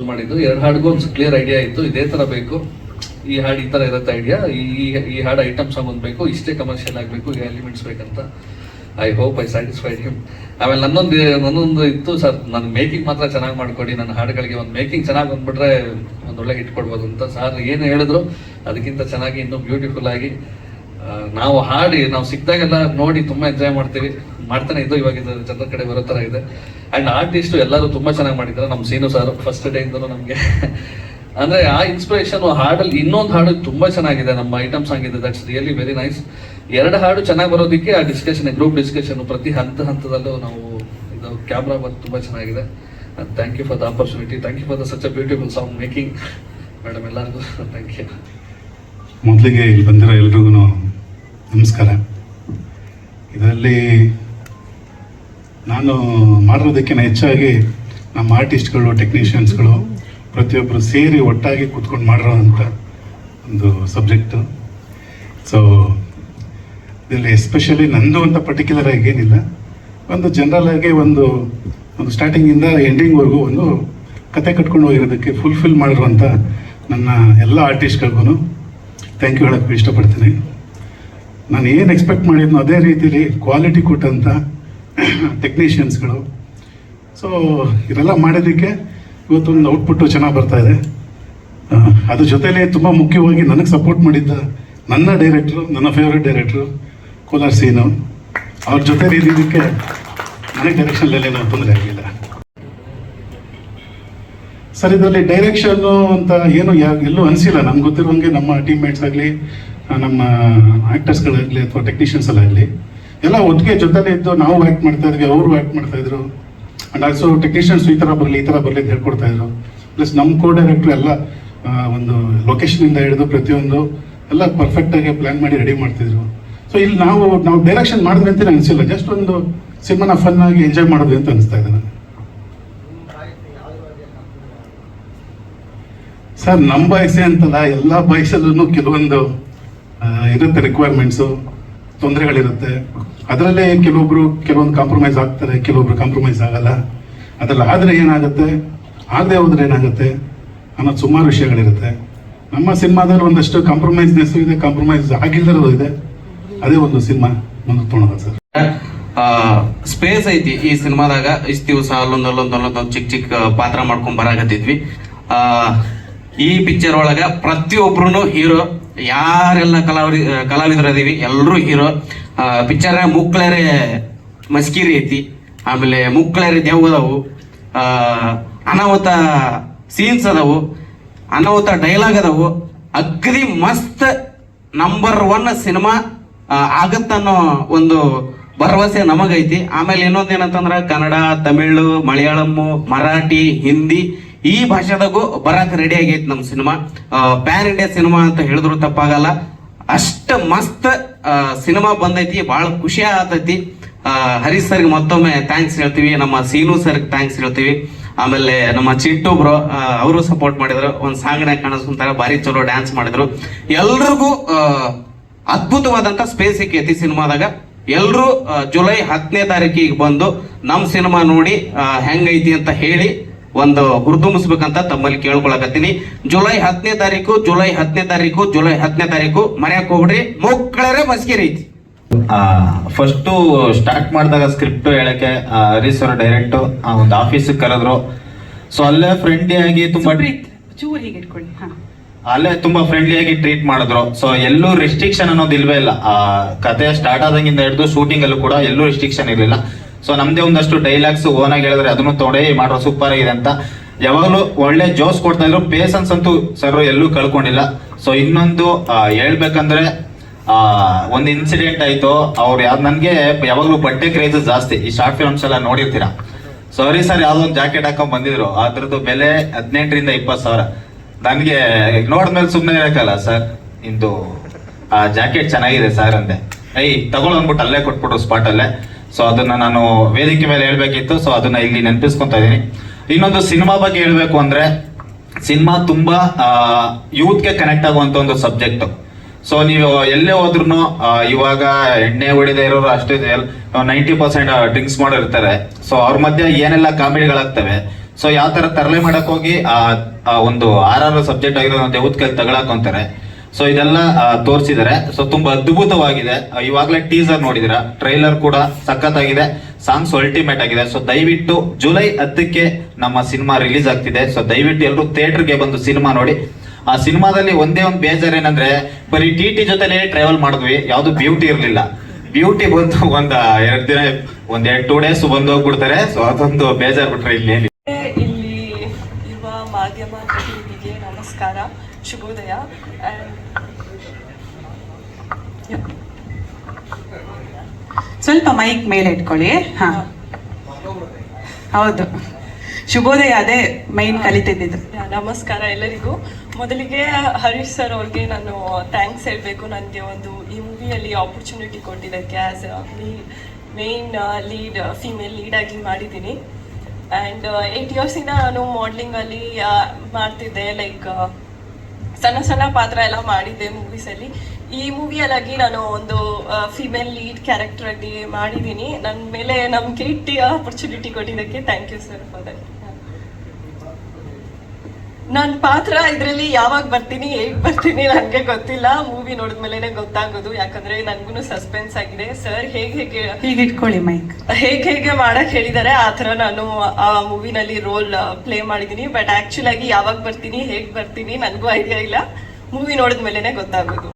ಮಾಡಿದ್ದು 2 ಹಾಡಿಗೂ ಒಂದು clear idea ಇತ್ತು, ಇದೇ ತರ ಬೇಕು, ಈ ಹಾಡು ಈ ತರ ಇರುತ್ತೆ ಐಡಿಯಾ, ಈ ಹಾಡು ಐಟಮ್ ಸಾಂಗ್ ಒಂದು ಬೇಕು, ಇಷ್ಟೇ ಕಮರ್ಷಿಯಲ್ ಆಗಬೇಕು, ಈ ಎಲಿಮೆಂಟ್ಸ್ ಬೇಕಂತ. I hope I satisfied him. ಆಮೇಲೆ ನನ್ನೊಂದು ಇತ್ತು ಸರ್, ನನ್ನ ಮೇಕಿಂಗ್ ಮಾತ್ರ ಚೆನ್ನಾಗಿ ಮಾಡ್ಕೊಡಿ, ನನ್ನ ಹಾಡುಗಳಿಗೆ ಒಂದು ಮೇಕಿಂಗ್ ಚೆನ್ನಾಗಿ ಬಂದ್ಬಿಟ್ರೆ ಒಂದು ಒಳ್ಳೆ ಹಿಟ್ ಕೊಡ್ಬೋದು ಅಂತ. ಸರ್ ಏನು ಹೇಳಿದ್ರು ಅದಕ್ಕಿಂತ ಚೆನ್ನಾಗಿ ಇನ್ನೂ ಬ್ಯೂಟಿಫುಲ್ ಆಗಿ ನಾವು ಹಾಡಿ ನಾವು ಸಿಕ್ಕಿದಾಗೆಲ್ಲ ನೋಡಿ ತುಂಬಾ ಎಂಜಾಯ್ ಮಾಡ್ತಾನೆ ಇದ್ದು. ಇವಾಗ ಇದು ಜನರ ಕಡೆ ಬರೋ ತರ ಇದೆ. ಅಂಡ್ ಆರ್ಟಿಸ್ಟ್ ಎಲ್ಲರೂ ತುಂಬಾ ಚೆನ್ನಾಗಿ ಮಾಡಿದ್ದಾರೆ. ನಮ್ಮ ಸೀನು ಸರ್ ಫಸ್ಟ್ ಡೇ ಇಂದಲೂ ನಮ್ಗೆ ಅಂದ್ರೆ ಆ ಇನ್ಸ್ಪಿರೇಷನ್ ಹಾಡಲ್ಲಿ ಇನ್ನೊಂದು ಹಾಡು ತುಂಬಾ ಚೆನ್ನಾಗಿದೆ, ನಮ್ಮ ಐಟಮ್ ಸಾಂಗ್ ಇದೆ, ದಟ್ಸ್ ರಿಯಲಿ ವೆರಿ ನೈಸ್. 2 ಹಾಡು ಚೆನ್ನಾಗಿ ಬರೋದಕ್ಕೆ ಆ ಡಿಸ್ಕಷನ್, ಗ್ರೂಪ್ ಡಿಸ್ಕಷನ್ ಪ್ರತಿ ಹಂತದಲ್ಲೂ ನಾವು ಇದು ಕ್ಯಾಮ್ರಾ ಬಂದು ತುಂಬಾ ಚೆನ್ನಾಗಿದೆ. Thank you for the opportunity, thank you for the such a beautiful song making madam, ಎಲ್ಲರಿಗೂ ಥ್ಯಾಂಕ್ ಯು. ಮೊದಲಿಗೆ ಇಲ್ಲಿ ಬಂದಿರೋ ಎಲ್ರಿಗೂ ನಮಸ್ಕಾರ. ಇದರಲ್ಲಿ ನಾನು ಮಾಡಿರೋದಕ್ಕಿಂತ ಹೆಚ್ಚಾಗಿ ನಮ್ಮ ಆರ್ಟಿಸ್ಟ್ಗಳು, ಟೆಕ್ನಿಷಿಯನ್ಸ್ಗಳು ಪ್ರತಿಯೊಬ್ಬರು ಸೇರಿ ಒಟ್ಟಾಗಿ ಕೂತ್ಕೊಂಡು ಮಾಡಿರೋಂಥ ಒಂದು ಸಬ್ಜೆಕ್ಟು. ಸೊ ಇದರಲ್ಲಿ ಎಸ್ಪೆಷಲಿ ನಂದು ಅಂತ ಪರ್ಟಿಕ್ಯುಲರ್ ಆಗಿ ಏನಿಲ್ಲ, ಒಂದು ಜನರಲ್ ಆಗಿ ಒಂದು ಸ್ಟಾರ್ಟಿಂಗಿಂದ ಎಂಡಿಂಗ್ವರೆಗೂ ಒಂದು ಕತೆ ಕಟ್ಕೊಂಡು ಹೋಗಿರೋದಕ್ಕೆ ಫುಲ್ಫಿಲ್ ಮಾಡಿರುವಂಥ ನನ್ನ ಎಲ್ಲ ಆರ್ಟಿಸ್ಟ್ಗಳಿಗೂ ಥ್ಯಾಂಕ್ ಯು ಹೇಳೋಕ್ಕೆ ಇಷ್ಟಪಡ್ತೀನಿ. ನಾನು ಏನು ಎಕ್ಸ್ಪೆಕ್ಟ್ ಮಾಡಿದ್ನೋ ಅದೇ ರೀತಿಲಿ ಕ್ವಾಲಿಟಿ ಕೊಟ್ಟಂಥ ಟೆಕ್ನಿಷಿಯನ್ಸ್ಗಳು. ಸೊ ಇದೆಲ್ಲ ಮಾಡೋದಕ್ಕೆ ಇವತ್ತೊಂದು ಔಟ್ಪುಟ್ಟು ಚೆನ್ನಾಗಿ ಬರ್ತಾ ಇದೆ. ಅದ್ರ ಜೊತೆಲೇ ತುಂಬ ಮುಖ್ಯವಾಗಿ ನನಗೆ ಸಪೋರ್ಟ್ ಮಾಡಿದ್ದ ನನ್ನ ಡೈರೆಕ್ಟ್ರು, ನನ್ನ ಫೇವ್ರೆಟ್ ಡೈರೆಕ್ಟ್ರು ಕೋಲಾರ್ ಸೀನು, ಅವ್ರ ಜೊತೆ ಇದ್ದಿದ್ದಕ್ಕೆ ನನಗೆ ಡೈರೆಕ್ಷನ್ಲೇ ನಾವು ತೊಂದರೆ ಆಗಲಿಲ್ಲ. ಸರ್ ಇದರಲ್ಲಿ ಡೈರೆಕ್ಷನ್ನು ಅಂತ ಏನು ಎಲ್ಲೂ ಅನಿಸಿಲ್ಲ ನನಗೆ ಗೊತ್ತಿರುವಂಗೆ. ನಮ್ಮ ಟೀಮ್ ಮೇಟ್ಸ್ ಆಗಲಿ, ನಮ್ಮ ಆ್ಯಕ್ಟರ್ಸ್ಗಳಾಗಲಿ ಅಥವಾ ಟೆಕ್ನಿಷಿಯನ್ಸಲ್ಲಾಗಲಿ ಎಲ್ಲ ಒಟ್ಟಿಗೆ ಜೊತೆಲೇ ಇದ್ದು ನಾವು ಆ್ಯಕ್ಟ್ ಮಾಡ್ತಾ ಇದ್ವಿ, ಅವರು ಆ್ಯಕ್ಟ್ ಮಾಡ್ತಾಯಿದ್ರು. ಆ್ಯಂಡ್ ಆಲ್ಸೋ ಟೆಕ್ನಿಷಿಯನ್ಸ್ ಈ ಥರ ಬರಲಿ ಅಂತ ಹೇಳ್ಕೊಡ್ತಾಯಿದ್ರು. ಪ್ಲಸ್ ನಮ್ಮ ಕೋ ಡೈರೆಕ್ಟ್ರು ಎಲ್ಲ ಒಂದು ಲೊಕೇಶನಿಂದ ಹಿಡಿದು ಪ್ರತಿಯೊಂದು ಎಲ್ಲ ಪರ್ಫೆಕ್ಟಾಗಿ ಪ್ಲ್ಯಾನ್ ಮಾಡಿ ರೆಡಿ ಮಾಡ್ತಿದ್ರು. ಸೊ ಇಲ್ಲಿ ನಾವು ಡೈರೆಕ್ಷನ್ ಮಾಡಿದ್ವಿ ಅಂತ ಅನಿಸಿಲ್ಲ, ಜಸ್ಟ್ ಒಂದು ಸಿನಿಮಾನ ಫನ್ ಆಗಿ ಎಂಜಾಯ್ ಮಾಡೋದು ಅಂತ ಅನಿಸ್ತಾ ಇದೆ ನನಗೆ. ಸರ್ ನಮ್ಮ ಬಯಸೆ ಅಂತಲ್ಲ, ಎಲ್ಲ ಬಯಸಲ್ಲೂ ಕೆಲವೊಂದು ಇರುತ್ತೆ, ರಿಕ್ವೈರ್ಮೆಂಟ್ಸು, ತೊಂದರೆಗಳಿರುತ್ತೆ. ಅದರಲ್ಲೇ ಕೆಲವೊಂದು ಕಾಂಪ್ರಮೈಸ್ ಆಗ್ತಾರೆ, ಕೆಲವೊಬ್ರು ಕಾಂಪ್ರಮೈಸ್ ಆಗಲ್ಲ. ಅದರಲ್ಲಿ ಆದರೆ ಏನಾಗುತ್ತೆ, ಆಗದೆ ಹೋದ್ರೆ ಏನಾಗುತ್ತೆ ಅನ್ನೋದು ಸುಮಾರು ವಿಷಯಗಳಿರುತ್ತೆ. ನಮ್ಮ ಸಿನಿಮಾದಲ್ಲಿ ಒಂದಷ್ಟು ಕಾಂಪ್ರಮೈಸ್ನೆಸ್ಸು ಇದೆ, ಕಾಂಪ್ರಮೈಸ್ ಆಗಿಲ್ಲದಿರೋದು ಇದೆ. ಅದೇ ಒಂದು ಸಿನಿಮಾ ಮುಂದೆ ತೊಗೊಳೋದು ಸರ್. ಸ್ಪೇಸ್ ಐತಿ ಈ ಸಿನಿಮಾದಾಗ. ಇಷ್ಟು ದಿವಸ ಅಲ್ಲೊಂದು ಚಿಕ್ಕ ಪಾತ್ರ ಮಾಡ್ಕೊಂಡ್ ಬರಾಕತ್ತಿದ್ವಿ. ಈ ಪಿಕ್ಚರ್ ಒಳಗ ಪ್ರತಿಯೊಬ್ರು ಹೀರೋ, ಯಾರೆಲ್ಲ ಕಲಾವಿದರು ಅದೀವಿ ಎಲ್ಲರೂ ಹೀರೋ. ಪಿಕ್ಚರ್ ಮುಕ್ಳರೆ ಮಸ್ಕಿರಿ ಐತಿ, ಆಮೇಲೆ ಮುಕ್ಳರೆ ದೆವ್ವ ಅದಾವು, ಅನಾಹುತ ಸೀನ್ಸ್ ಅದಾವು, ಅನಾಹುತ ಡೈಲಾಗ್ ಅದಾವು. ಅಗ್ದಿ ಮಸ್ತ್ ನಂಬರ್ 1 ಸಿನಿಮಾ ಆಗತ್ತನ್ನೋ ಒಂದು ಭರವಸೆ ನಮಗೈತಿ. ಆಮೇಲೆ ಇನ್ನೊಂದೇನಂತಂದ್ರ ಕನ್ನಡ, ತಮಿಳು, ಮಲಯಾಳಮ್ಮು, ಮರಾಠಿ, ಹಿಂದಿ ಈ ಭಾಷೆದಾಗೂ ಬರಾಕ್ ರೆಡಿ ಆಗೈತಿ ನಮ್ಮ ಸಿನಿಮಾ. ಪ್ಯಾನ್ ಇಂಡಿಯಾ ಸಿನಿಮಾ ಅಂತ ಹೇಳಿದ್ರು ತಪ್ಪಾಗಲ್ಲ. ಅಷ್ಟ ಮಸ್ತ್ ಸಿನಿಮಾ ಬಂದೈತಿ, ಬಹಳ ಖುಷಿ ಆಗತೈತಿ. ಹರೀಶ್ ಸರ್ಗೆ ಮತ್ತೊಮ್ಮೆ ಥ್ಯಾಂಕ್ಸ್ ಹೇಳ್ತೀವಿ, ನಮ್ಮ ಸೀನು ಸರ್ಗೆ ಥ್ಯಾಂಕ್ಸ್ ಹೇಳ್ತೀವಿ. ಆಮೇಲೆ ನಮ್ಮ ಚಿಟ್ಟು ಬ್ರೋ ಅವರು ಸಪೋರ್ಟ್ ಮಾಡಿದ್ರು, ಒಂದು ಸಾಂಗ್ನಾಗ ಕಾಣಿಸ್ಕೊಂತಾರ, ಭಾರಿ ಚಲೋ ಡ್ಯಾನ್ಸ್ ಮಾಡಿದ್ರು. ಎಲ್ರಿಗೂ ಅದ್ಭುತವಾದಂತ ಸ್ಪೇಸ್ ಸಿಕ್ಕೈತಿ ಸಿನಿಮಾದಾಗ. ಎಲ್ರು ಜುಲೈ 10ನೇ ತಾರೀಕಿಗೆ ಬಂದು ನಮ್ಮ ಸಿನಿಮಾ ನೋಡಿ ಹೆಂಗೈತಿ ಅಂತ ಹೇಳಿ ಒಂದು ಹುರಿದುಂಬಿಸ್ಬೇಕಂತ ತಮ್ಮಲ್ಲಿ ಕೇಳ್ಕೊಳಕತ್ತೀನಿ. ಜುಲೈ 10ನೇ ತಾರೀಕು ಮರ್ಯಾಕ್ ಹೋಗ್ಬಿಡ್ರಿ, ಮಕ್ಕಳೇ ಮಸ್ಕಿರಿ ಐತಿ. ಫಸ್ಟ್ ಸ್ಟಾರ್ಟ್ ಮಾಡಿದಾಗ ಸ್ಕ್ರಿಪ್ಟ್ ಹೇಳಕ್ಕೆ ಹರೀಶ್ ಅವರು ಡೈರೆಕ್ಟ್ ಒಂದು ಆಫೀಸಿಗೆ ಕರೆದ್ರು. ಸೊ ಅಲ್ಲೇ ಫ್ರೆಂಡ್ಲಿಯಾಗಿ ತುಂಬಾ ಫ್ರೆಂಡ್ಲಿಯಾಗಿ ಟ್ರೀಟ್ ಮಾಡಿದ್ರು. ಸೊ ಎಲ್ಲೂ ರಿಸ್ಟ್ರಿಕ್ಷನ್ ಅನ್ನೋದು ಇಲ್ವೇ ಇಲ್ಲ. ಕತೆ ಸ್ಟಾರ್ಟ್ ಆದಂಗಿಂದ ಹಿಡಿದು ಶೂಟಿಂಗ್ ಅಲ್ಲೂ ಕೂಡ ಎಲ್ಲೂ ರಿಸ್ಟ್ರಿಕ್ಷನ್ ಇರಲಿಲ್ಲ. ಸೊ ನಮ್ದೇ ಒಂದಷ್ಟು ಡೈಲಾಗ್ಸ್ ಓನಾಗಿ ಹೇಳಿದ್ರೆ ಅದನ್ನು ತೊಡೆ ಮಾಡೋ ಸೂಪರ್ ಆಗಿದೆ ಅಂತ ಯಾವಾಗಲೂ ಒಳ್ಳೆ ಜೋಸ್ ಕೊಡ್ತಾ ಇದ್ರು. ಪೇಸನ್ಸ್ ಅಂತೂ ಸರ್ ಎಲ್ಲೂ ಕಳ್ಕೊಂಡಿಲ್ಲ. ಸೊ ಇನ್ನೊಂದು ಹೇಳ್ಬೇಕಂದ್ರೆ ಒಂದು ಇನ್ಸಿಡೆಂಟ್ ಆಯ್ತು. ಅವ್ರು ನನ್ಗೆ ಯಾವಾಗ್ಲೂ ಬಟ್ಟೆ ಕ್ರೇಜ್ ಜಾಸ್ತಿ, ಈ ಶಾರ್ಟ್ ಫಿಲ್ಮ್ಸ್ ಎಲ್ಲ ನೋಡಿರ್ತೀರಾ. ಸಾರಿ ಸರ್ ಯಾವ್ದೋ ಒಂದು ಜಾಕೆಟ್ ಹಾಕೊಂಡ್ ಬಂದಿದ್ರು, ಅದ್ರದ್ದು ಬೆಲೆ 18,000 ರಿಂದ 20,000. ನನ್ಗೆ ನೋಡಿದ್ಮೇಲೆ ಸುಮ್ಮನೆ ಇರಕ್ಕಲ್ಲ, ಸರ್ ಇಂದು ಆ ಜಾಕೆಟ್ ಚೆನ್ನಾಗಿದೆ ಸರ್ ಅಂದೆ. ತಗೊಳ್ ಅಂದ್ಬಿಟ್ಟು ಅಲ್ಲೇ ಕೊಟ್ಬಿಟ್ರು ಸ್ಪಾಟ್ ಅಲ್ಲೇ. ಸೊ ಅದನ್ನ ನಾನು ವೇದಿಕೆ ಮೇಲೆ ಹೇಳ್ಬೇಕಿತ್ತು. ಸೊ ಅದನ್ನ ಇಲ್ಲಿ ನೆನಪಿಸ್ಕೊಂತ ಇದೀನಿ. ಇನ್ನೊಂದು ಸಿನಿಮಾ ಬಗ್ಗೆ ಹೇಳ್ಬೇಕು ಅಂದ್ರೆ, ಸಿನಿಮಾ ತುಂಬಾ ಯೂತ್ಗೆ ಕನೆಕ್ಟ್ ಆಗುವಂತ ಒಂದು ಸಬ್ಜೆಕ್ಟ್. ಸೊ ನೀವು ಎಲ್ಲೇ ಹೋದ್ರು ಇವಾಗ ಎಣ್ಣೆ ಹೊಡಿದೇ ಇರೋರು ಅಷ್ಟೇ 90% ಡ್ರಿಂಕ್ಸ್ ಮಾಡಿರ್ತಾರೆ. ಸೊ ಅವ್ರ ಮಧ್ಯೆ ಏನೆಲ್ಲ ಕಾಮಿಡಿಗಳಾಗ್ತವೆ. ಸೊ ಯಾವ ತರ ತರಲೆ ಮಾಡಕ್ ಹೋಗಿ ಆ ಒಂದು RR ಸಬ್ಜೆಕ್ಟ್ ಆಗಿರೋ ದೇವದ ಕೈಲಿ ತಗೊಳಕೊಂತಾರೆ. ಸೊ ಇದೆಲ್ಲ ತೋರಿಸಿದ್ದಾರೆ. ಸೊ ತುಂಬಾ ಅದ್ಭುತವಾಗಿದೆ. ಇವಾಗಲೇ ಟೀಸರ್ ನೋಡಿದಿರ, ಟ್ರೈಲರ್ ಕೂಡ ಸಖತ್ತಾಗಿದೆ, ಸಾಂಗ್ಸ್ ಅಲ್ಟಿಮೇಟ್ ಆಗಿದೆ. ಸೊ ದಯವಿಟ್ಟು ಜುಲೈ 10ಕ್ಕೆ ನಮ್ಮ ಸಿನಿಮಾ ರಿಲೀಸ್ ಆಗ್ತಿದೆ. ಸೊ ದಯವಿಟ್ಟು ಎಲ್ಲರೂ ಥಿಯೇಟರ್ಗೆ ಬಂದು ಸಿನಿಮಾ ನೋಡಿ. ಆ ಸಿನಿಮಾದಲ್ಲಿ ಒಂದೇ ಒಂದು ಬೇಜಾರ್ ಏನಂದ್ರೆ ಬರೀ TT ಜೊತೆಲೇ ಟ್ರಾವೆಲ್ ಮಾಡಿದ್ವಿ, ಯಾವ್ದು ಬ್ಯೂಟಿ ಇರ್ಲಿಲ್ಲ. ಬ್ಯೂಟಿ ಬಂದು ಒಂದ್ 2 ಡೇಸ್ ಬಂದು ಹೋಗ್ಬಿಡ್ತಾರೆ. ಸೊ ಅದೊಂದು ಬೇಜಾರ್ ಬಿಟ್ರೆ ಇಲ್ಲಿ ಇರುವ ಮಾಧ್ಯಮ ಪ್ರತಿನಿಧಿಗೆ ನಮಸ್ಕಾರ, ಶುಭೋದಯ. ಸ್ವಲ್ಪ ಮೈಕ್ ಮೇಲೆ ಇಟ್ಕೊಳ್ಳಿ. ಹಾ, ಹೌದು, ಶುಭೋದಯ, ಅದೇ ಮೈನ್ ಕಲಿತಿದ್ದು. ನಮಸ್ಕಾರ ಎಲ್ಲರಿಗೂ. ಮೊದಲಿಗೆ ಹರೀಶ್ ಸರ್ ಅವ್ರಿಗೆ ನಾನು ಥ್ಯಾಂಕ್ಸ್ ಹೇಳಬೇಕು. ನನಗೆ ಒಂದು ಈ ಮೂವಿಯಲ್ಲಿ ಆಪರ್ಚುನಿಟಿ ಕೊಟ್ಟಿದ್ದಕ್ಕೆ. As main lead, female lead ಆಗಿ ಮಾಡಿದ್ದೀನಿ. ಆ್ಯಂಡ್ 8 ಇಯರ್ಸಿಂದ ನಾನು ಮಾಡಲಿಂಗಲ್ಲಿ ಮಾಡ್ತಿದ್ದೆ. ಲೈಕ್ ಸಣ್ಣ ಸಣ್ಣ ಪಾತ್ರ ಎಲ್ಲ ಮಾಡಿದ್ದೆ ಮೂವೀಸಲ್ಲಿ. ಈ ಮೂವಿಯಲ್ಲಾಗಿ ನಾನು ಒಂದು ಫಿಮೇಲ್ ಲೀಡ್ ಕ್ಯಾರೆಕ್ಟರ್ ಆಗಿ ಮಾಡಿದ್ದೀನಿ. ನನ್ನ ಮೇಲೆ ನಮ್ಗೆ ಇಟ್ಟು ಆಪರ್ಚುನಿಟಿ ಕೊಟ್ಟಿದ್ದಕ್ಕೆ thank you sir for that. ನನ್ನ ಪಾತ್ರ ಇದರಲ್ಲಿ ಯಾವಾಗ ಬರ್ತೀನಿ, ಹೇಗೆ ಬರ್ತೀನಿ ನನಗೆ ಗೊತ್ತಿಲ್ಲ. ಮೂವಿ ನೋಡಿದ್ಮೇಲೆ ಗೊತ್ತಾಗೋದು, ಯಾಕಂದ್ರೆ ನನಗೂ ಸಸ್ಪೆನ್ಸ್ ಆಗಿದೆ. ಸರ್ ಹೇಗೆ ಇಟ್ಕೊಳ್ಳಿ ಮೈಕ್, ಹೇಗೆ ಮಾಡಕ್ ಹೇಳಿದ್ದಾರೆ ಆ ಥರ ನಾನು ಆ ಮೂವಿನಲ್ಲಿ ರೋಲ್ ಪ್ಲೇ ಮಾಡಿದ್ದೀನಿ. ಬಟ್ ಆಕ್ಚುಲ್ ಆಗಿ ಯಾವಾಗ ಬರ್ತೀನಿ, ಹೇಗೆ ಬರ್ತೀನಿ ನನಗೂ ಐಡಿಯಾ ಇಲ್ಲ. ಮೂವಿ ನೋಡಿದ್ಮೇಲೆ ಗೊತ್ತಾಗೋದು.